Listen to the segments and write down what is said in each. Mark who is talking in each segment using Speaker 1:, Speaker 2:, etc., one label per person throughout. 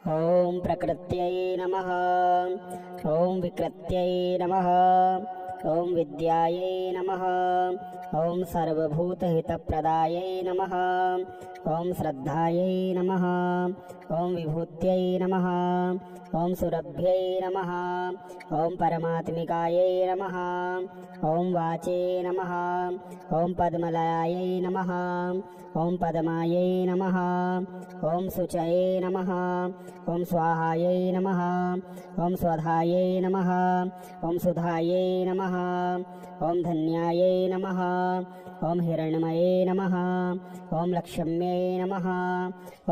Speaker 1: ॐ प्रकृत्यै नमः। ॐ विकृत्यै नमः। ॐ विद्यायै नमः। ॐ सर्वभूतहितप्रदायै नमः। ॐ श्रद्धायै नमः। ॐ विभूत्यै नमः। ॐ सुरभ्यै नमः। ॐ परमात्मिकायै नमः। ॐ वाचे नमः। ॐ पद्मलयायै नमः। ॐ पद्मायै नमः। ॐ शुचये नमः। ॐ स्वाहायै नमः। ॐ स्वधायै नमः। ॐ सुधायै नमः। ॐ धन्यायै नमः। ॐ हिरण्मये नमः। ॐ लक्ष्म्यै नमः।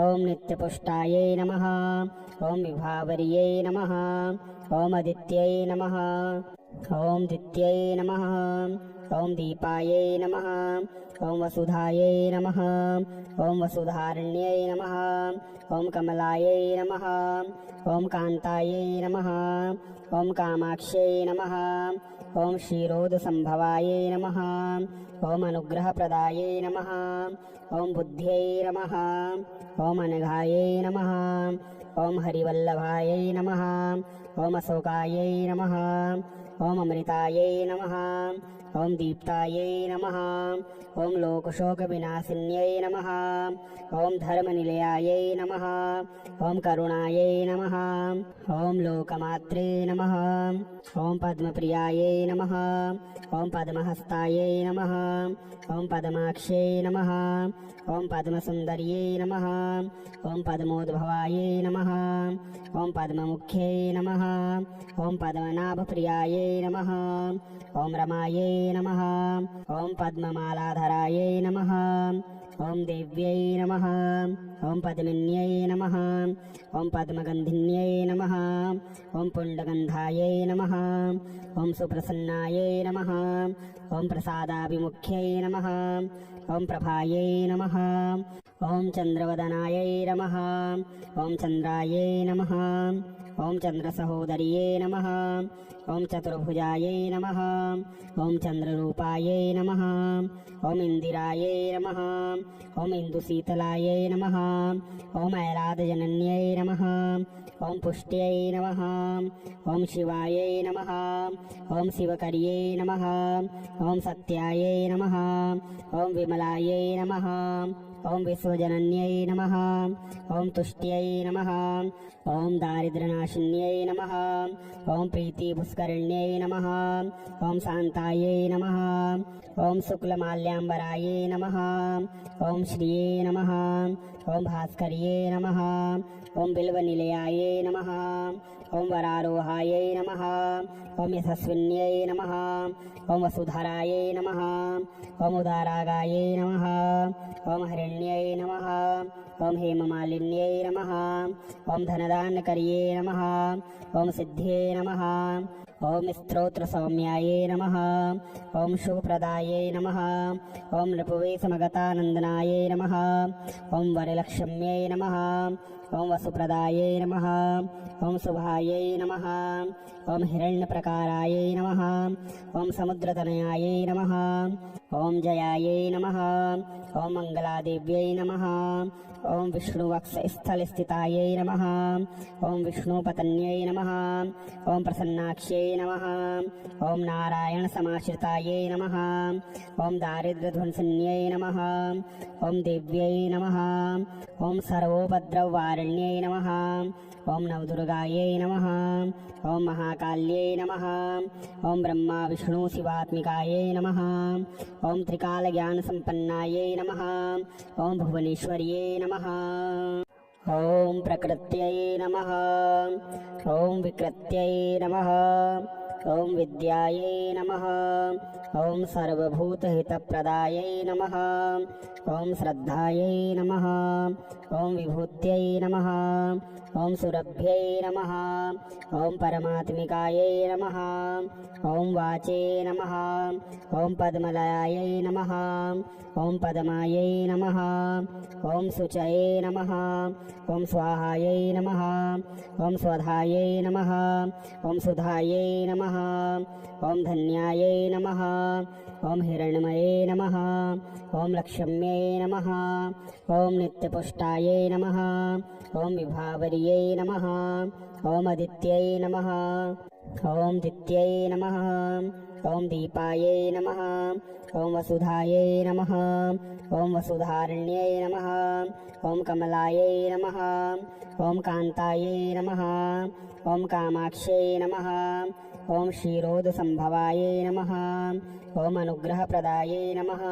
Speaker 1: ॐ नित्यपुष्टायै नमः। ॐ विभावर्यै नमः। ॐ अदित्यै नमः। ॐ दित्यै नमः। ॐ दीपायै नमः। ॐ वसुधायै नमः। ॐ वसुधारण्यै नमः। ॐ कमलायै नमः। ॐ कान्तायै नमः। ॐ कामाक्ष्यै नमः। ॐ क्षीरोदसम्भवायै नमः। ॐ अनुग्रहप्रदायै नमः। ॐ बुद्ध्यै नमः। ॐ अनघायै नमः। ॐ हरिवल्लभायै नमः। ॐ अशोकायै नमः। ॐ अमृतायै नमः। ॐ दीप्तायै नमः। ॐ लोकशोकविनाशिन्यै नमः। ॐ धर्मनिलयायै नमः। ॐ करुणायै नमः। ॐ लोकमात्रे नमः। ॐ पद्मप्रियायै नमः। ॐ पद्महस्तायै नमः। ॐ पद्माक्ष्यै नमः। ॐ पद्मसुन्दर्यै नमः। ॐ पद्मोद्भवायै नमः। ॐ पद्ममुख्यै नमः। ॐ पद्मनाभप्रियायै नमः। ॐ रमायै नमः। ॐ पद्ममालाधरायै नमः। ॐ देव्यै नमः। ॐ पद्मिन्यै नमः। ॐ पद्मगन्धिन्यै नमः। ॐ पुण्डगन्धायै नमः। ॐ सुप्रसन्नायै नमः। ॐ प्रसादाभिमुख्यै नमः। ॐ प्रभायै नमः। ॐ चन्द्रवदनायै नमः। ॐ चन्द्रायै नमः। ॐ चन्द्रसहोदर्यै नमः। ॐ चतुर्भुजायै नमः। ॐ चन्द्ररूपायै नमः। ॐ इन्दिरायै नमः। ॐ इन्दुशीतलायै नमः। ॐ ऐलादजनन्यै नमः। ॐ पुष्ट्यै नमः। ॐ शिवायै नमः। ॐ शिवकर्यै नमः। ॐ सत्यायै नमः। ॐ विमलायै नमः। ॐ विश्वजनन्यै नमः। ॐ तुष्ट्यै नमः। ॐ दारिद्र्यनाशिन्यै नमः। ॐ प्रीतिपुष्करिण्यै नमः। ॐ शान्तायै नमः। ॐ शुक्लमाल्याम्बरायै नमः। ॐ श्रिये नमः। ॐ भास्कर्ये नमः। ॐ बिल्वनिलयायै नमः। ॐ वरारोहायै नमः। ॐ यशस्विन्यै नमः। ॐ वसुधरायै नमः। ॐ उदारागायै नमः। ॐ हिरण्यै नमः। ॐ हेममालिन्यै नमः। ॐ धनदानकर्ये नमः। ॐ सिद्ध्ये नमः। ॐ स्तोत्रसौम्यायै नमः। ॐ शुभप्रदायै नमः। ॐ नृपवेशमगतानन्दनायै नमः। ॐ वरलक्ष्म्यै नमः। ॐ वसुप्रदायै नमः। ॐ शुभायै नमः। ॐ हिरण्यप्रकारायै नमः। ॐ समुद्रतनयायै नमः। ॐ जयायै नमः। ॐ मङ्गलादेव्यै नमः। ॐ विष्णुवक्षस्थलस्थितायै नमः। ॐ विष्णुपत्न्यै नमः। ॐ प्रसन्नाक्ष्यै नमः। ॐ नारायणसमाश्रितायै नमः। ॐ दारिद्र्यध्वंसिन्यै नमः। ॐ देव्यै नमः। ॐ सर्वोपद्रववारिण्यै नमः। ॐ नवदुर्गायै नमः। ॐ महाकाल्यै नमः। ॐ ब्रह्मा विष्णु शिवात्मिकायै नमः। ॐ त्रिकालज्ञानसम्पन्नायै नमः। ॐ भुवनेश्वर्यै नमः। ॐ प्रकृत्यै नमः। ॐ विकृत्यै नमः। ॐ विद्यायै नमः। ॐ सर्वभूतहितप्रदायै नमः। ॐ श्रद्धायै नमः। ॐ विभूत्यै नमः। ॐ सुरभ्यै नमः। ॐ परमात्मिकायै नमः। ॐ वाचे नमः। ॐ पद्मलयायै नमः। ॐ पद्मायै नमः। ॐ शुचये नमः। ॐ स्वाहायै नमः। ॐ स्वधायै नमः। ॐ सुधायै नमः। ॐ धन्यायै नमः। ॐ हिरण्मये नमः। ॐ लक्ष्म्यै नमः। ॐ नित्यपुष्टायै नमः। ॐ विभावर्यै सूर्यायै नमः ॐ अदित्यै नमः ॐ दित्यै नमः ॐ दीपायै नमः ॐ वसुधायै नमः ॐ वसुधारण्यै नमः ॐ कमलायै नमः ॐ कान्तायै नमः ॐ कामाक्ष्यै नमः ॐ क्षीरोदसम्भवायै नमः ॐ अनुग्रहप्रदायै नमः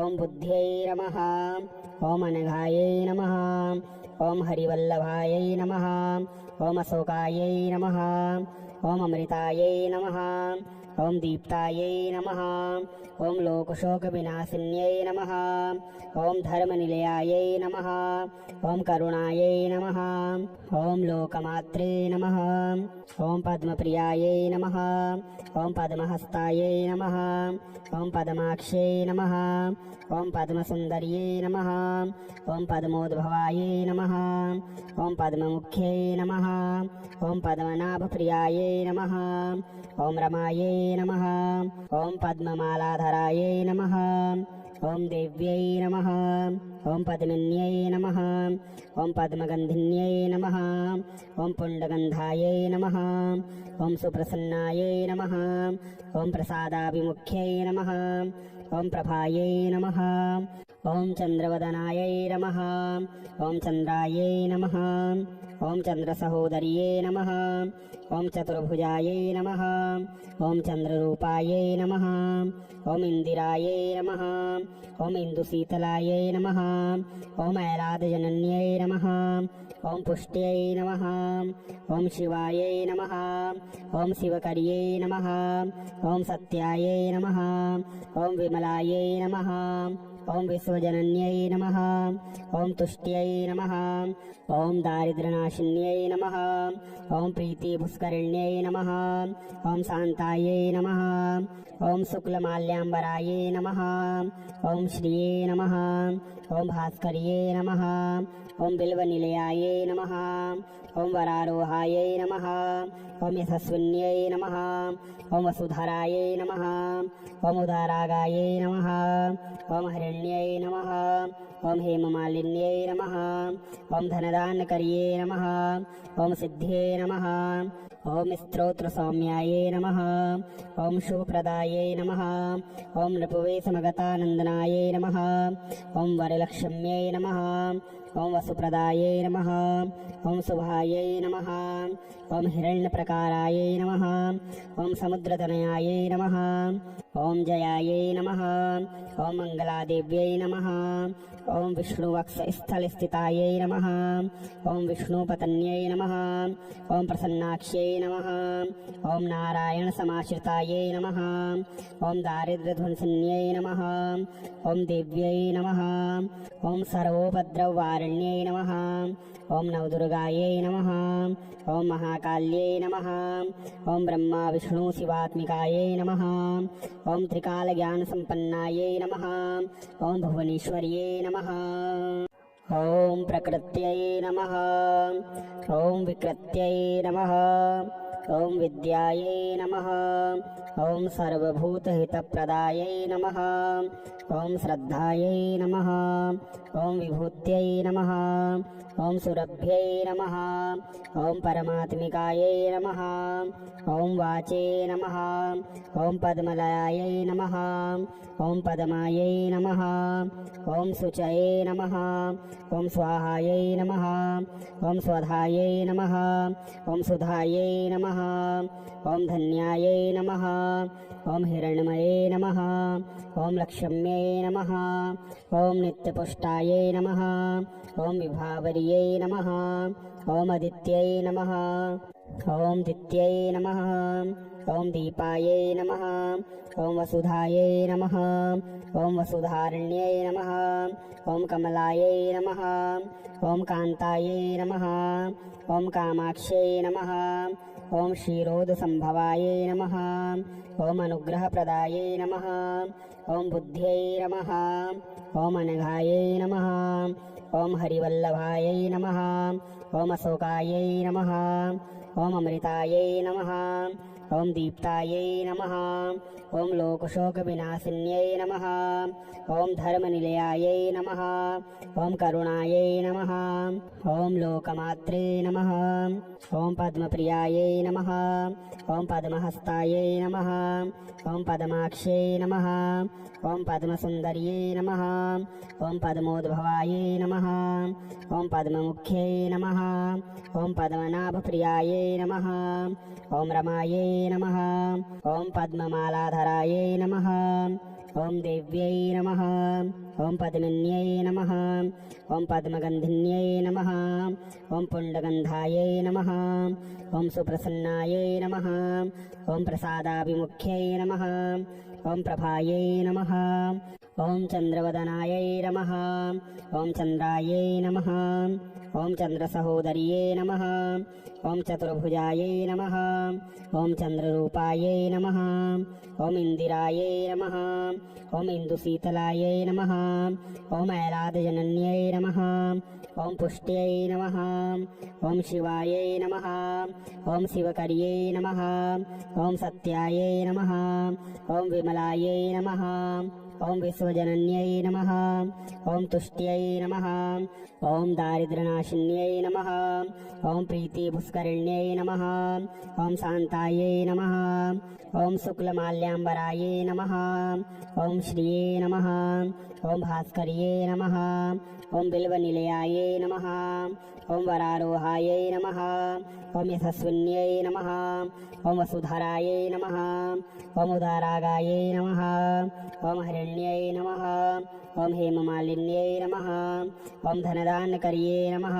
Speaker 1: ॐ बुद्ध्यै नमः ॐ अनघायै नमः ॐ हरिवल्लभायै नमः ॐ अशोकायै नमः ॐ अमृतायै नमः ॐ दीप्तायै नमः ॐ लोकशोकविनाशिन्यै नमः ॐ धर्मनिलयायै नमः ॐ करुणायै नमः ॐ लोकमात्रे नमः ॐ पद्मप्रियायै नमः ॐ पद्महस्तायै नमः ॐ पद्माक्ष्यै नमः ॐ पद्मसुन्दर्यै नमः ॐ पद्मोद्भवायै नमः ॐ पद्ममुख्यै नमः ॐ पद्मनाभप्रियायै नमः ॐ रमायै नमः ॐ पद्ममालाधरायै नमः ॐ देव्यै नमः ॐ पद्मिन्यै नमः ॐ पद्मगन्धिन्यै नमः ॐ पुण्डगन्धायै नमः ॐ सुप्रसन्नायै नमः ॐ प्रसादाभिमुख्यै नमः ॐ प्रभायै नमः ॐ चन्द्रवदनायै नमः ॐ चन्द्रायै नमः ॐ चन्द्रसहोदर्यै नमः ॐ चतुर्भुजायै नमः ॐ चन्द्ररूपायै नमः ॐ इन्दिरायै नमः ॐ इन्दुशीतलायै नमः ॐ ऐलादजनन्यै नमः ॐ पुष्ट्यै नमः ॐ शिवायै नमः ॐ शिवकर्यै नमः ॐ सत्यायै नमः ॐ विमलायै नमः ॐ विश्वजनन्यै नमः ॐ तुष्ट्यै नमः ॐ दारिद्र्यनाशिन्यै नमः ॐ प्रीतिपुष्करिण्यै नमः ॐ शान्तायै नमः ॐ शुक्लमाल्याम्बरायै नमः ॐ श्रिये नमः ॐ भास्कर्यै नमः ॐ बिल्वनिलयायै नमः ॐ वरारोहायै नमः ॐ यशस्विन्यै नमः ॐ वसुधरायै नमः ॐ उदारागायै नमः ॐ हिरण्यै नमः ॐ हेममालिन्यै नमः ॐ धनदानकर्ये नमः ॐ सिद्ध्ये नमः ॐ स्तोत्रसौम्यायै नमः ॐ शुभप्रदायै नमः ॐ नृपवेशमगतानन्दनायै नमः ॐ वरलक्ष्म्यै नमः ॐ वसुप्रदायै नमः ॐ शुभायै नमः ॐ हिरण्यप्रकारायै नमः ॐ समुद्रतनयायै नमः ॐ जयायै नमः ॐ मङ्गलादेव्यै नमः ॐ विष्णुवक्षस्थलस्थितायै नमः ॐ विष्णुपत्न्यै नमः ॐ प्रसन्नाक्ष्यै नमः ॐ नारायणसमाश्रितायै नमः ॐ दारिद्र्यध्वंसिन्यै नमः ॐ देव्यै नमः ॐ सर्वोपद्रववारिण्यै नमः ॐ नवदुर्गायै नमः ॐ महाकाल्यै नमः ॐ ब्रह्मा विष्णु शिवात्मिकायै नमः ॐ त्रिकालज्ञानसम्पन्नायै नमः ॐ भुवनेश्वर्यै नमः ॐ प्रकृत्यै नमः ॐ विकृत्यै नमः ॐ विद्यायै नमः ॐ सर्वभूतहितप्रदायै नमः ॐ श्रद्धायै नमः ॐ विभूत्यै नमः ॐ सुरभ्यै नमः ॐ परमात्मिकायै नमः ॐ वाचे नमः ॐ पद्मलयायै नमः ॐ पद्मायै नमः ॐ शुचये नमः ॐ स्वाहायै नमः ॐ स्वधायै नमः ॐ सुधायै नमः ॐ धन्यायै नमः ॐ हिरण्मये नमः ॐ लक्ष्म्यै नमः ॐ नित्यपुष्टायै नमः ॐ विभावर्यै नमः ॐ अदित्यै नमः ॐ दित्यै नमः ॐ दीपायै नमः ॐ वसुधायै नमः ॐ वसुधारण्यै नमः ॐ कमलायै नमः ॐ कान्तायै नमः ॐ कामाक्ष्यै नमः ॐ क्षीरोदसम्भवायै नमः ॐ अनुग्रहप्रदायै नमः ॐ बुद्ध्यै नमः ॐ अनघायै नमः ॐ हरिवल्लभायै नमः ॐ अशोकायै नमः ॐ अमृतायै नमः ॐ दीप्तायै नमः ॐ लोकशोकविनाशिन्यै नमः ॐ धर्मनिलयायै नमः ॐ करुणायै नमः ॐ लोकमात्रे नमः ॐ पद्मप्रियायै नमः ॐ पद्महस्तायै नमः ॐ पद्माक्ष्यै नमः ॐ पद्मसुन्दर्यै नमः ॐ पद्मोद्भवायै नमः ॐ पद्ममुख्यै नमः ॐ पद्मनाभप्रियायै नमः ॐ रमायै नमः ॐ पद्ममालाधरायै नमः ॐ देव्यै नमः ॐ पद्मिन्यै नमः ॐ पद्मगन्धिन्यै नमः ॐ पुण्डगन्धायै नमः ॐ सुप्रसन्नायै नमः ॐ प्रसादाभिमुख्यै नमः ॐ प्रभायै नमः ॐ चन्द्रवदनायै नमः ॐ चन्द्रायै नमः ॐ चन्द्रसहोदर्यै नमः ॐ चतुर्भुजायै नमः ॐ चन्द्ररूपायै नमः ॐ इन्दिरायै नमः ॐ इन्दुशीतलायै नमः ॐ ऐलादजनन्यै नमः ॐ पुष्ट्यै नमः ॐ शिवायै नमः ॐ शिवकर्यै नमः ॐ सत्यायै नमः ॐ विमलायै नमः ॐ विश्वजनन्यै नमः ॐ तुष्ट्यै नमः ॐ दारिद्र्यनाशिन्यै नमः ॐ प्रीतिपुष्करिण्यै नमः ॐ शान्तायै नमः ॐ शुक्लमाल्याम्बरायै नमः ॐ श्रिये नमः ॐ भास्कर्यै नमः ॐ बिल्वनिलयायै नमः ॐ वरारोहायै नमः ॐ यशस्विन्यै नमः ॐ वसुधरायै नमः ॐ उदारागायै नमः ॐ हिरण्यै नमः ॐ हेममालिन्यै नमः ॐ धनदानकर्यै नमः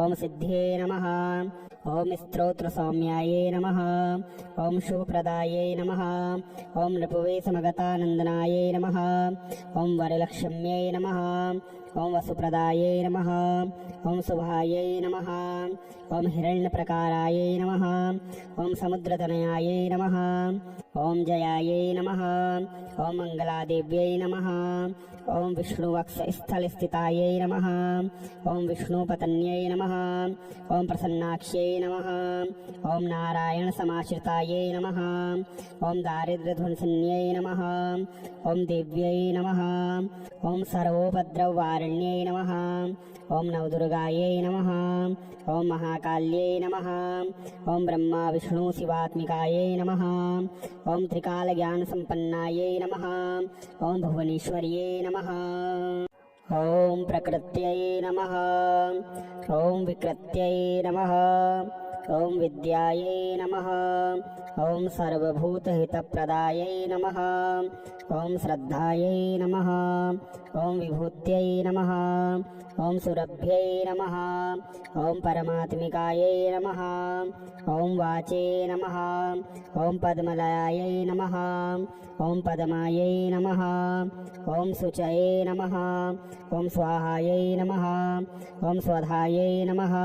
Speaker 1: ॐ सिद्ध्ये नमः ॐ स्तोत्रसौम्यायै नमः ॐ शुभप्रदायै नमः ॐ नृपवेशमगतानन्दनायै नमः ॐ वरलक्ष्म्यै नमः ॐ वसुप्रदायै नमः ॐ शुभायै नमः ॐ हिरण्यप्रकारायै नमः ॐ समुद्रतनयायै नमः ॐ जयायै नमः ॐ मङ्गलादेव्यै नमः ॐ विष्णुवक्षस्थलस्थितायै नमः ॐ विष्णुपत्न्यै नमः ॐ प्रसन्नाक्ष्यै नमः ॐ नारायणसमाश्रितायै नमः ॐ दारिद्र्यध्वंसिन्यै नमः ॐ देव्यै नमः ॐ सर्वोपद्रववारिण्यै नमः ॐ नवदुर्गायै नमः ॐ महाकाल्यै नमः ॐ ब्रह्मा विष्णु शिवात्मिकायै नमः ॐ त्रिकालज्ञानसम्पन्नायै नमः ॐ भुवनेश्वर्यै नमः ॐ प्रकृत्यै नमः ॐ विकृत्यै नमः ॐ विद्यायै नमः ॐ सर्वभूतहितप्रदायै नमः ॐ श्रद्धायै नमः ॐ विभूत्यै नमः ॐ सुरभ्यै नमः ॐ परमात्मिकायै नमः ॐ वाचे नमः ॐ पद्मलयायै नमः ॐ पद्मायै नमः ॐ शुचये नमः ॐ स्वाहायै नमः ॐ स्वधायै नमः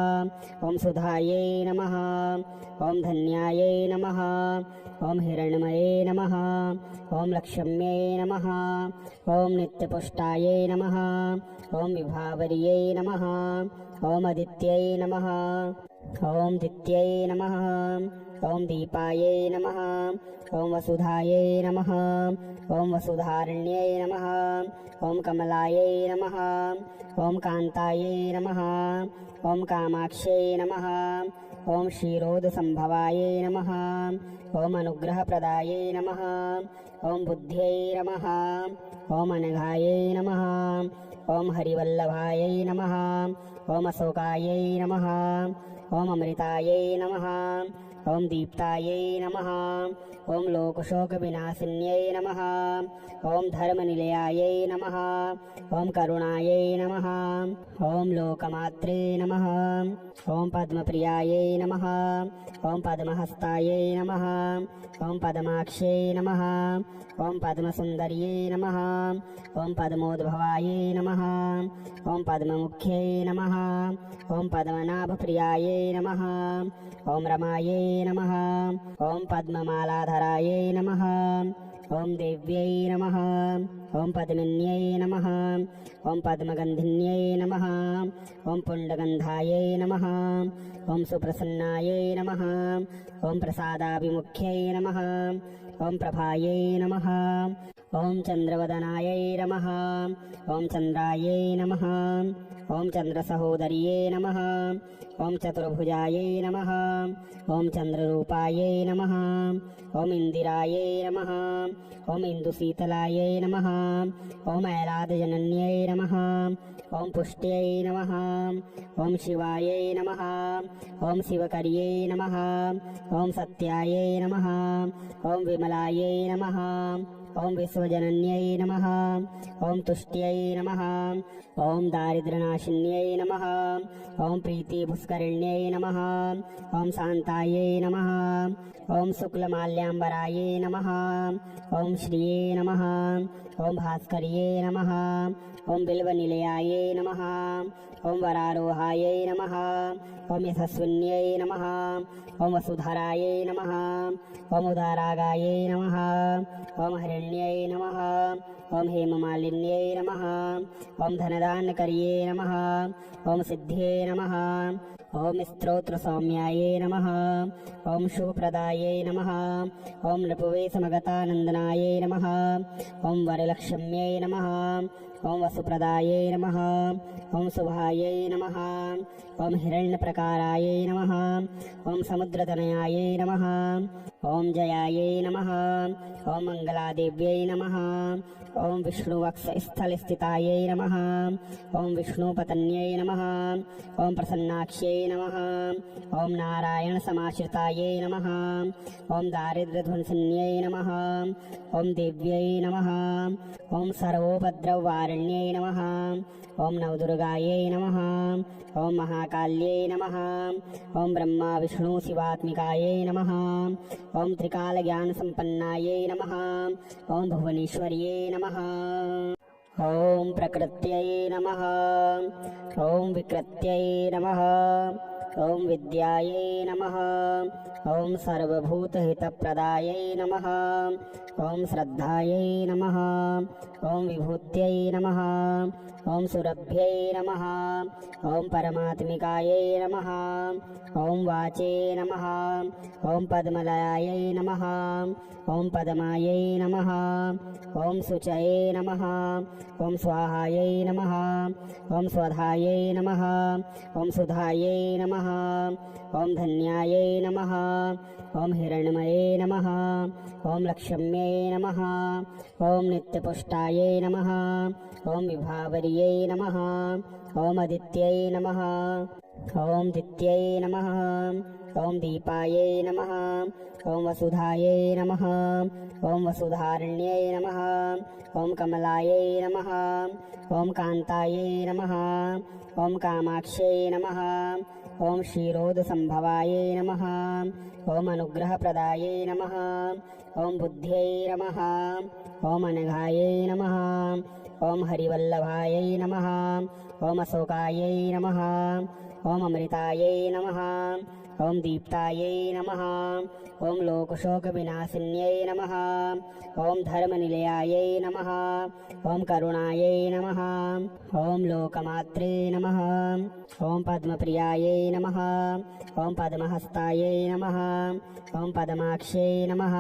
Speaker 1: ॐ सुधायै नमः ॐ धन्यायै नमः ॐ हिरण्मये नमः ॐ लक्ष्म्यै नमः ॐ नित्यपुष्टायै नमः ॐ विभावर्यै नमः ॐ अदित्यै नमः ॐ दित्यै नमः ॐ दीपायै नमः ॐ वसुधायै नमः ॐ वसुधारण्यै नमः ॐ कमलायै नमः ॐ कान्तायै नमः ॐ कामाक्ष्यै नमः ॐ क्षीरोदसम्भवायै नमः ॐ अनुग्रहप्रदायै नमः ॐ बुद्ध्यै नमः ॐ अनघायै नमः ॐ हरिवल्लभायै नमः ॐ अशोकायै नमः ॐ अमृतायै नमः ॐ दीप्तायै नमः ॐ लोकशोकविनाशिन्यै नमः ॐ धर्मनिलयायै नमः ॐ करुणायै नमः ॐ लोकमात्रे नमः ॐ पद्मप्रियायै नमः ॐ पद्महस्तायै नमः ॐ पद्माक्ष्यै नमः ॐ पद्मसुन्दर्यै नमः ॐ पद्मोद्भवायै नमः ॐ पद्ममुख्यै नमः ॐ पद्मनाभप्रियायै नमः ॐ रमायै नमः ॐ पद्ममालाधरायै नमः ॐ देव्यै नमः। ॐ पद्मिन्यै नमः। ॐ पद्मगन्धिन्यै नमः। ॐ पुण्डगन्धायै नमः। ॐ सुप्रसन्नायै नमः। ॐ प्रसादाभिमुख्यै नमः। ॐ प्रभायै नमः। ॐ चन्द्रवदनायै नमः। ॐ चन्द्रायै नमः। ॐ चन्द्रसहोदर्यै नमः। ॐ चतुर्भुजायै नमः। ॐ चन्द्ररूपायै नमः। ॐ इन्दिरायै नमः। ॐ इन्दुशीतलायै नमः। ॐ ऐलादजनन्यै नमः। ॐ पुष्ट्यै नमः। ॐ शिवायै नमः। ॐ शिवकर्यै नमः। ॐ सत्यायै नमः। ॐ विमलायै नमः। ॐ विश्वजनन्यै नमः। ॐ तुष्ट्यै नमः। ॐ दारिद्र्यनाशिन्यै नमः। ॐ प्रीतिपुष्करिण्यै नमः। ॐ शान्तायै नमः। ॐ शुक्लमाल्याम्बरायै नमः। ॐ श्रिये नमः। ॐ भास्कर्ये नमः। ॐ बिल्वनिलयायै नमः। ॐ वरारोहायै नमः। ॐ यशस्विन्यै नमः। ॐ वसुधरायै नमः। ॐ उदारागायै नमः। ॐ हिरण्यै नमः। ॐ हेममालिन्यै नमः। ॐ धनदानकर्ये नमः। ॐ सिद्ध्ये नमः। ॐ स्तोत्रसौम्यायै नमः। ॐ शुभप्रदायै नमः। ॐ नृपवेशमगतानन्दनायै नमः। ॐ वरलक्ष्म्यै नमः। ॐ वसुप्रदायै नमः। ॐ शुभायै नमः। ॐ हिरण्यप्रकारायै नमः। ॐ समुद्रतनयायै नमः। ॐ जयायै नमः। ॐ मङ्गलादेव्यै नमः। ॐ विष्णुवक्षस्थलस्थितायै नमः। ॐ विष्णुपत्न्यै नमः। ॐ प्रसन्नाक्ष्यै नमः। ॐ नारायणसमाश्रितायै नमः। ॐ दारिद्र्यध्वंसिन्यै नमः। ॐ देव्यै नमः। ॐ सर्वोपद्रववारिण्यै नमः। ॐ नवदुर्गायै नमः। ॐ महाकाल्यै नमः। ॐ ब्रह्मा विष्णु शिवात्मिकायै नमः। ॐ त्रिकालज्ञानसम्पन्नायै नमः। ॐ भुवनेश्वर्यै नमः। ॐ प्रकृत्यै नमः। ॐ विकृत्यै नमः। ॐ विद्यायै नमः। ॐ सर्वभूतहितप्रदायै नमः। ॐ श्रद्धायै नमः। ॐ विभूत्यै नमः। ॐ सुरभ्यै नमः। ॐ परमात्मिकायै नमः। ॐ वाचे नमः। ॐ पद्मलयायै नमः। ॐ पद्मायै नमः। ॐ शुचये नमः। ॐ स्वाहायै नमः। ॐ स्वधायै नमः। ॐ सुधायै नमः। ॐ धन्यायै नमः। ॐ हिरण्मये नमः। ॐ लक्ष्म्यै नमः। ॐ नित्यपुष्टायै नमः। ॐ विभावर्यै नमः। ॐ अदित्यै नमः। ॐ दित्यै नमः। ॐ दीपायै नमः। ॐ वसुधायै नमः। ॐ वसुधारण्यै नमः। ॐ कमलायै नमः। ॐ कान्तायै नमः। ॐ कामाक्ष्यै नमः। ॐ क्षीरोदसम्भवायै नमः। ॐ अनुग्रहप्रदायै नमः। ॐ बुद्ध्यै नमः। ॐ अनघायै नमः। ॐ हरिवल्लभायै नमः। ॐ अशोकायै नमः। ॐ अमृतायै नमः। ॐ दीप्तायै नमः। ॐ लोकशोकविनाशिन्यै नमः। ॐ धर्मनिलयायै नमः। ॐ करुणायै नमः। ॐ लोकमात्रे नमः। ॐ पद्मप्रियायै नमः। ॐ पद्महस्तायै नमः। ॐ पद्माक्ष्यै नमः।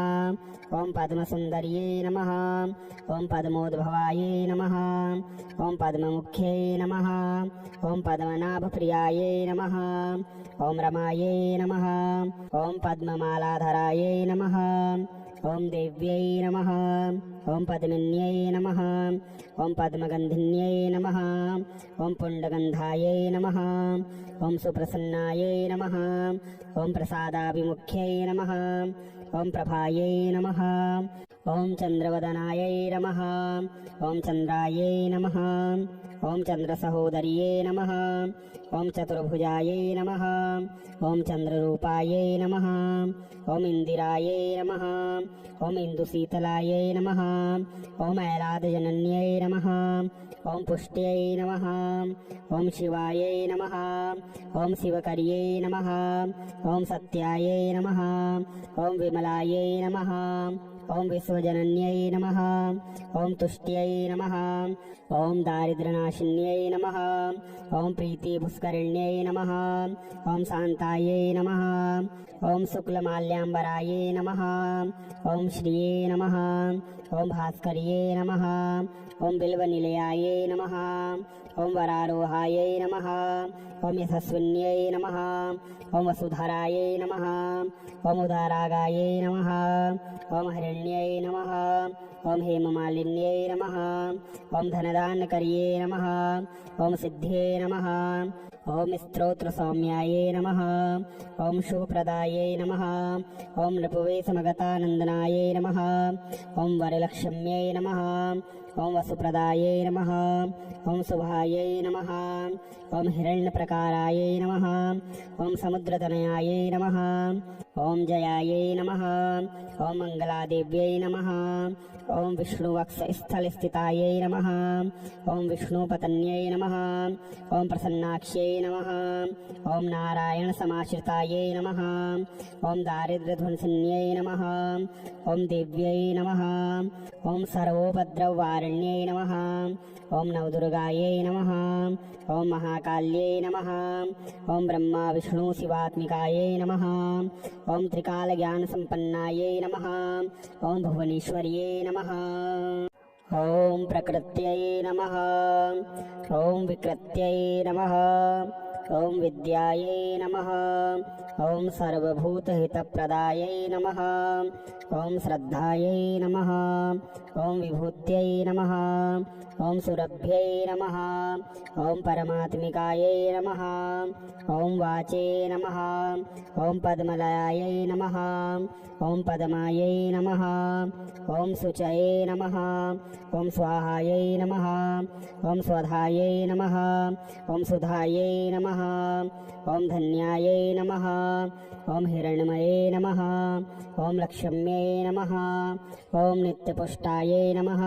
Speaker 1: ॐ पद्मसुन्दर्यै नमः। ॐ पद्मोद्भवायै नमः। ॐ पद्ममुख्यै नमः। ॐ पद्मनाभप्रियायै नमः। ॐ रमायै नमः। ॐ पद्ममालाधरायै नमः। ॐ देव्यै नमः। ॐ पद्मिन्यै नमः। ॐ पद्मगन्धिन्यै नमः। ॐ पुण्डगन्धायै नमः। ॐ सुप्रसन्नायै नमः। ॐ प्रसादाभिमुख्यै नमः। ॐ प्रभायै नमः। ॐ चन्द्रवदनायै नमः। ॐ चन्द्रायै नमः। ॐ चन्द्रसहोदर्यै नमः। ॐ चतुर्भुजायै नमः। ओम चंद्ररूपायै नमः। ओम इंदिरायै नमः। ओम इंदुशीतलायै नमः। ओम ऐलादजनन्यै नमः। ओम पुष्ट्यै नमः। ओम शिवायै नमः। ओम शिवकर्यै नमः। ओम सत्यायै नमः। ओम विमलायै नमः। ओम विश्वजनन्यै नमः। ओम तुष्ट्यै नमः। ओम दारिद्र्यनाशिन्यै नमः। ओम प्रीतिपुष्करिण्यै नमः। ओम शान्तायै नमः। ओम शुक्लमाल्याम्बरायै नमः। ओम श्रिये नमः। ओम भास्कर्ये नमः। ओम बिल्वनिलयायै नमः। ओम वरारोहायै नमः। ओम यशस्विन्यै नमः। ओम वसुधरायै नमः। ओम उदारागायै नमः। ओम हिरण्यै नमः। ओम हेममालिन्यै नमः। ओम धनदानकर्ये नमः। ओम सिद्धे नमः। ओम स्तोत्रसौम्यायै नमः। ओम शुभप्रदायै नमः। ओम नृपवेशमगतानन्दनायै नमः। ओम वरलक्ष्म्यै नमः। ओम वसुप्रदायै नमः। ओम शुभायै नमः। ओम हिरण्यप्रकारायै नमः। ओम समुद्रतनयायै नमः। ओम जयायै नमः। ओम मंगलादेव्यै नमः। ओम विष्णुवक्षस्थलस्थितायै नमः। ओम विष्णुपत्न्यै नमः। ओम प्रसन्नाक्ष्यै नमः। ओम नारायणसमाश्रितायै नमः। ओम दारिद्र्यध्वंसिन्यै नमः। ओम देव्यै नमः। ओम सर्वोपद्रववारिण्यै नमः। ओम नवदुर्गायै नमः। ओम महाकाल्यै नमः। ओम ब्रह्मा विष्णु शिवात्मिकायै नमः। ओम त्रिकालज्ञानसम्पन्नायै नमः। ओम भुवनेश्वर्यै नमः। ओम प्रकृत्यै नमः। ओम विकृत्यै नमः। ओम विद्यायै नमः। ओम सर्वभूतहितप्रदायै नमः। ओम श्रद्धायै नमः। ओम विभूत्यै नमः। ओम सुरभ्यै नमः। ओम परमात्मिकायै नमः। ओम वाचे नमः। ओम पद्मलयायै नमः। ओम पद्मायै नमः। ओम शुचये नमः। ओम स्वाहायै नमः। ओम स्वधायै नमः। ओम सुधायै नमः। ओम धन्यायै नमः। ओम हिरण्मये नमः। ओम लक्ष्म्यै नमः। ओम नित्यपुष्टायै नमः।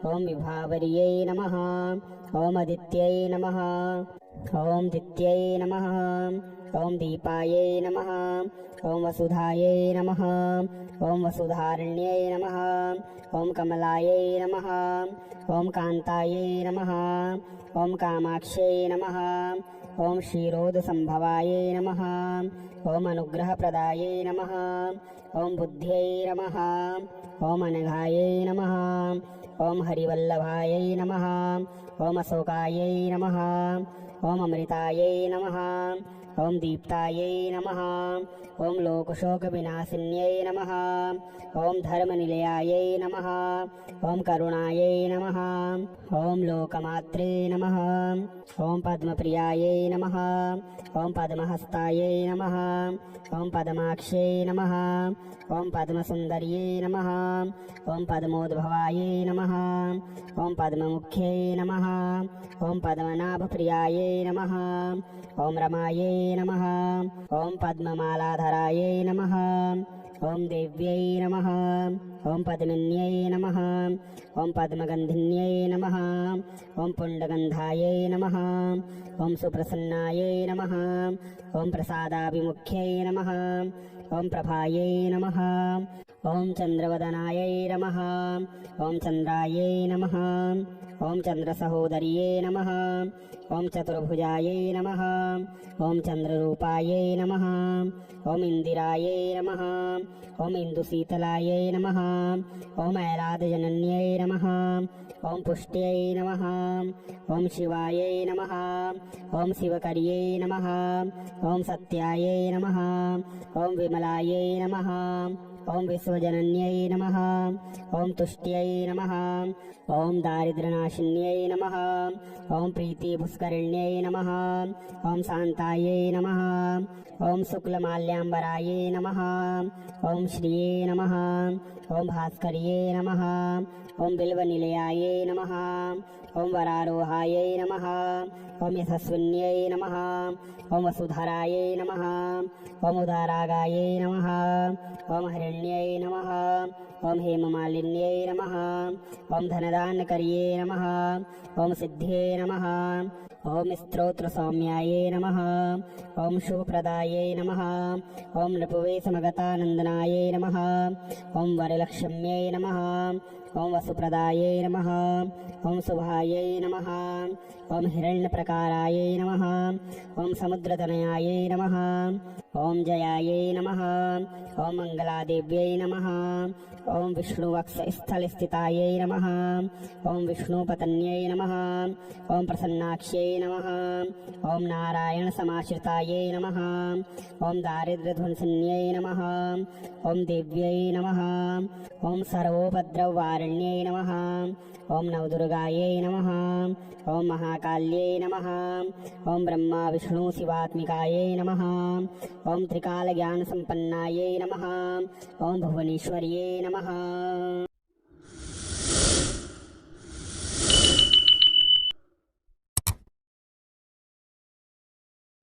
Speaker 1: ओम विभावर्यै नमः। ओम अदित्यै नमः। ओम दित्यै नमः। ओम दीपायै नमः। ओम वसुधायै नमः। ओम वसुधारण्यै नमः। ओम कमलायै नमः। ओम कान्तायै नमः। ओम कामाक्ष्यै नमः। ओम क्षीरोदसम्भवायै नमः। ओम अनुग्रहप्रदायै नमः। ओम बुद्ध्यै नमः। ओम अनघायै नमः। ओम हरिवल्लभायै नमः। ओम अशोकायै नमः। ओम अमृतायै नमः। ओम दीप्तायै नमः। ओम लोकशोकविनाशिन्यै नमः। ओम धर्मनिलयायै नमः। ओम करुणायै नमः। ओम लोकमात्रे नमः। ओम पद्मप्रियायै नमः। ओम पद्महस्तायै नमः। ओम पद्माक्ष्यै नमः। ओम पद्मसुन्दर्यै नमः। ओम पद्मोद्भवायै नमः। ओम पद्ममुख्यै नमः। ओम पद्मनाभप्रियायै नमः। ओम रमायै नमः। ओम पद्ममालाधरायै नमः। ओम देव्यै नमः। ओम पद्मिन्यै नमः। ओम पद्मगन्धिन्यै नमः। ओम पुण्डगन्धायै नमः। ओम सुप्रसन्नायै नमः। ओम प्रसादाभिमुख्यै नमः। ओम प्रभायै नमः। ओम चन्द्रवदनायै नमः। ओम चन्द्रायै नमः। ओम चन्द्रसहोदर्यै नमः। ओम चतुर्भुजायै नमः। ओम चन्द्ररूपायै नमः। ओम इंदिरायै नमः। ओम इंदुशीतलायै नमः। ओम ऐलादजनन्यै नमः। ओम पुष्ट्यै नमः। ओम शिवायै नमः। ओम शिवकर्यै नमः। ओम सत्यायै नमः। ओम विमलायै नमः। ओम विश्वजनन्यै नमः। ओम तुष्ट्यै नमः। ओम दारिद्र्यनाशिन्यै नमः। ओम प्रीतिपुष्करिण्यै नमः। ओम शान्तायै नमः। ओम शुक्लमाल्याम्बरायै नमः। ओम श्रिये नमः। ओम भास्कर्ये नमः। ओम बिल्वनिलयायै नमः ॐ वरारोहायै नमः ॐ यशस्विन्यै नमः ॐ वसुधरायै नमः ॐ उदारागायै नमः ॐ हिरण्यै नमः ॐ हेममालिन्यै नमः ॐ धनदानकर्ये नमः ॐ सिद्धये नमः ॐ स्तोत्रसौम्यायै नमः ॐ शुभप्रदायै नमः ॐ नृपवे समगतानन्दनायै नमः ॐ वरलक्ष्म्यै नमः ॐ वसुप्रदायै नमः ॐ शुभायै नमः ॐ हिरण्यप्रकारायै नमः ॐ समुद्रतनयायै नमः ॐ जयायै नमः ॐ मङ्गलादेव्यै नमः ॐ विष्णुवक्षस्थलस्थितायै नमः ॐ विष्णुपत्न्यै नमः ॐ प्रसन्नाक्ष्यै नमः ॐ नारायणसमाश्रितायै नमः ॐ दारिद्र्यध्वंसिन्यै नमः ॐ देव्यै नमः ॐ सर्वोपद्रववारिण्यै नमः ॐ नवदुर्गायै नमः ॐ महाकाल्यै नमः ॐ ब्रह्मा विष्णु शिवात्मिकायै नमः ॐ त्रिकालज्ञानसम्पन्नायै नमः ॐ भुवनेश्वर्यै नमः।